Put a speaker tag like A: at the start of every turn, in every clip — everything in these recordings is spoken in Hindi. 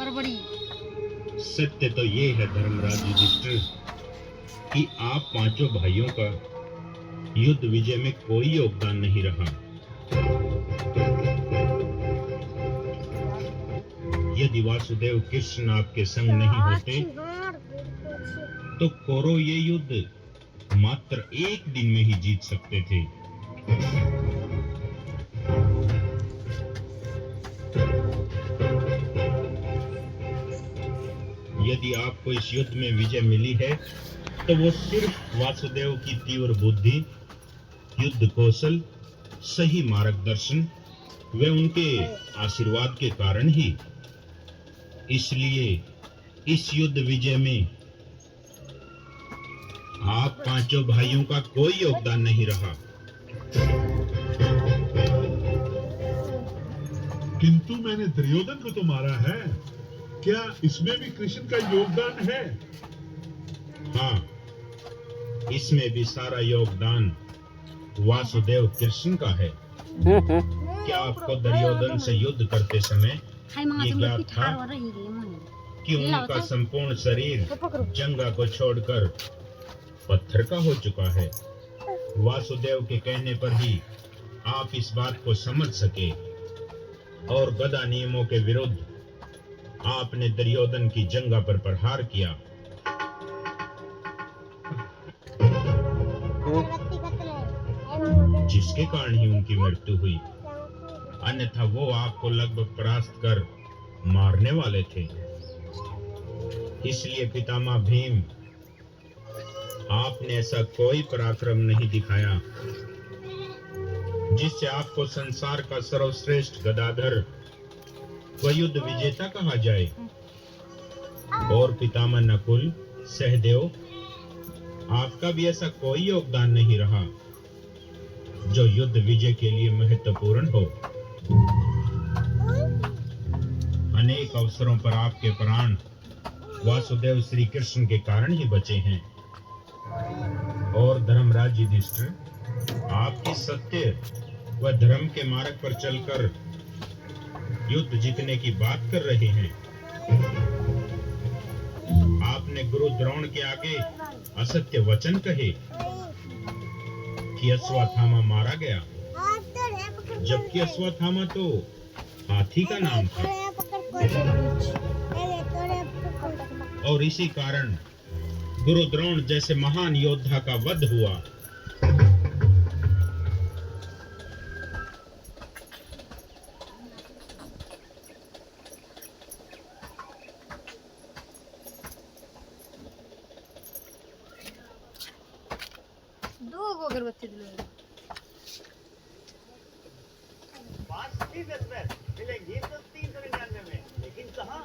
A: बड़ी।
B: सत्य तो ये है धर्मराज युधिष्ठिर कि आप पांचों भाइयों का युद्ध विजय में कोई योगदान नहीं रहा। यदि वासुदेव कृष्ण आपके संग नहीं होते तो कौरव ये युद्ध मात्र एक दिन में ही जीत सकते थे। यदि आपको इस युद्ध में विजय मिली है तो वो सिर्फ वासुदेव की तीव्र बुद्धि, युद्ध कौशल, सही मार्गदर्शन व उनके आशीर्वाद के कारण ही। इसलिए इस युद्ध विजय में आप पांचों भाइयों का कोई योगदान नहीं रहा।
C: किंतु मैंने दुर्योधन को तो मारा है, क्या इसमें भी कृष्ण का योगदान है?
B: हाँ, इसमें भी सारा योगदान वासुदेव कृष्ण का है। क्या आपको दुर्योधन से युद्ध करते समय ये ज्ञात था कि उनका संपूर्ण शरीर जंगा को छोड़कर पत्थर का हो चुका है? वासुदेव के कहने पर ही आप इस बात को समझ सके और गदा नियमों के विरुद्ध आपने दुर्योधन की जंगा पर प्रहार किया। जिसके कारण ही उनकी मृत्यु हुई, अन्यथा वो आपको लगभग परास्त कर मारने वाले थे। इसलिए पितामह भीम, आपने ऐसा कोई पराक्रम नहीं दिखाया जिससे आपको संसार का सर्वश्रेष्ठ गदाधर व युद्ध विजेता कहा जाए। और पितामह नकुल, सहदेव, आपका भी ऐसा कोई योगदान नहीं रहा जो युद्ध विजय के लिए महत्वपूर्ण हो। अनेक अवसरों पर आपके प्राण वासुदेव श्री कृष्ण के कारण ही बचे हैं। और धर्मराज युधिष्ठिर, आपकी सत्य व धर्म के मार्ग पर चलकर युद्ध जीतने की बात कर रहे हैं। आपने गुरु द्रोण के आगे असत्य वचन कहे कि अश्वत्थामा मारा गया, जबकि अश्वत्थामा तो हाथी का नाम था। और इसी कारण गुरु द्रोण जैसे महान योद्धा का वध हुआ।
A: दो अगरबत्ती दिलो।
D: मिलेंगी तो 399 में, लेकिन कहाँ?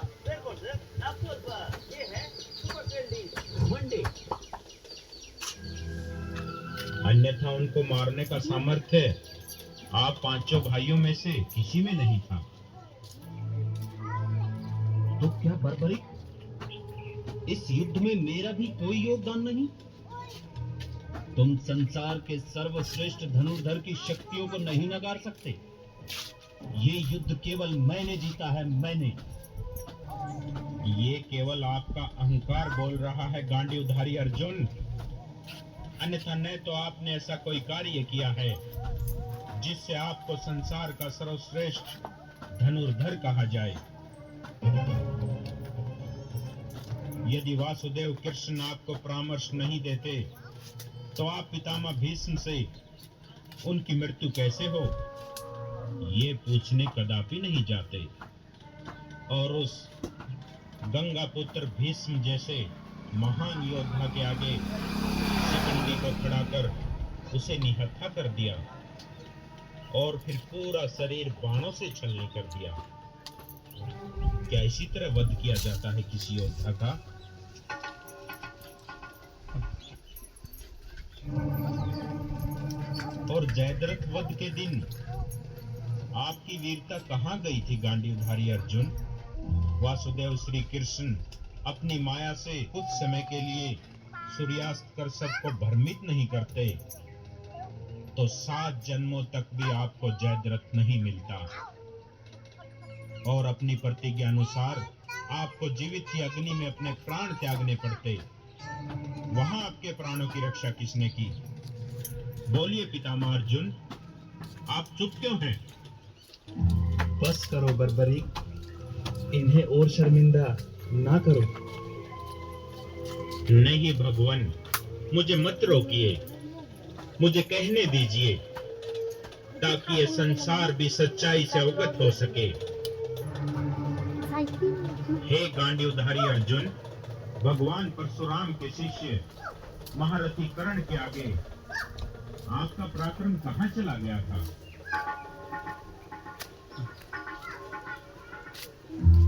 D: आपको ये है सुपर सेल मंडे।
B: अन्यथा उनको मारने का सामर्थ्य आप पांचों भाइयों में से किसी में नहीं था।
E: तो क्या बर्बरिक, इस युद्ध में मेरा भी कोई योगदान नहीं? तुम संसार के सर्वश्रेष्ठ धनुर्धर की शक्तियों को नहीं नकार सकते। ये युद्ध केवल मैंने जीता है, मैंने।
B: ये केवल आपका अहंकार बोल रहा है गांडीवधारी अर्जुन। अन्यथा न तो आपने ऐसा कोई कार्य किया है जिससे आपको संसार का सर्वश्रेष्ठ धनुर्धर कहा जाए। यदि वासुदेव कृष्ण आपको परामर्श नहीं देते तो आप पितामह भीष्म से उनकी मृत्यु कैसे हो, ये पूछने कदापि नहीं जाते। और उस गंगा पुत्र भीष्म जैसे महान योद्धा के आगे शिखंडी को खड़ा कर उसे निहत्था कर दिया और फिर पूरा शरीर बाणों से छलनी कर दिया। क्या इसी तरह वध किया जाता है किसी योद्धा का? और जयद्रथ वध के दिन आपकी वीरता कहाँ गई थी गांडीवधारी अर्जुन? वासुदेव श्री कृष्ण अपनी माया से कुछ समय के लिए सूर्यास्त कर सबको भ्रमित नहीं करते तो 7 जन्मों तक भी आपको जयद्रथ नहीं मिलता। और अपनी प्रतिज्ञा अनुसार आपको जीवित ही अग्नि में अपने प्राण त्यागने पड़ते, वहां आपके प्राणों की रक्षा किसने की? बोलिए पितामह अर्जुन, आप चुप क्यों हैं?
F: बस करो बर्बरीक, इन्हें और शर्मिंदा ना करो।
B: नहीं भगवान, मुझे मत रोकिए, मुझे कहने दीजिए, ताकि ये संसार भी सच्चाई से अवगत हो सके। हे गांडीवधारी अर्जुन, भगवान परशुराम के शिष्य महारथी कर्ण के आगे आपका पराक्रम कहाँ चला गया था?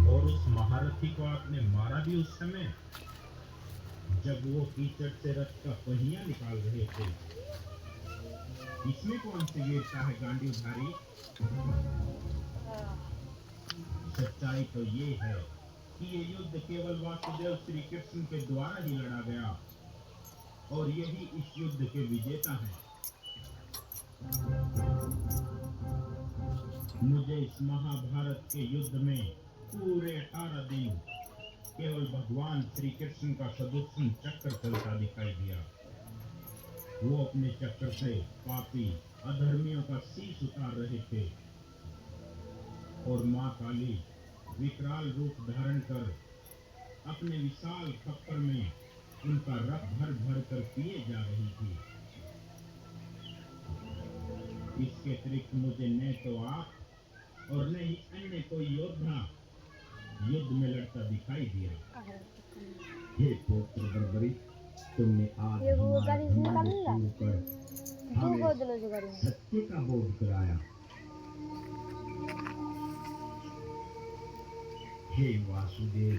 B: और उस महारथी को आपने मारा भी उस समय जब वो कीचड़ से रथ का पहिया निकाल रहे थे। इसमें कौन सी वीरता है गांडीवधारी? सच्चाई तो ये है कि ये युद्ध केवल वासुदेव श्री कृष्ण के द्वारा ही लड़ा गया और यही इस युद्ध के विजेता हैं। मुझे इस महाभारत के युद्ध में पूरे 18 दिन केवल भगवान श्री कृष्ण का सुदर्शन चक्र चलता दिखाई दिया। वो अपने चक्र से पापी अधर्मियों का शीश उतार रहे थे और मां काली विकराल रूप धारण कर अपने विशाल खप्पर में उनका रस भर भर कर पिए जा रही थी। इसके अतिरिक्त मुझे न तो आप और न ही अन्य कोई योद्धा युद्ध में लड़ता दिखाई दिया।
E: हे पुत्र बर्बरी, तुमने आज
A: ये वो
E: हमारा
A: गाड़ी से
E: घमंड
A: निकालेगा?
E: तोड़कर
A: तू
E: हमें
A: को दिलो जो गाड़ी में।
E: सत्य का बोध कराया। हे वासुदेव,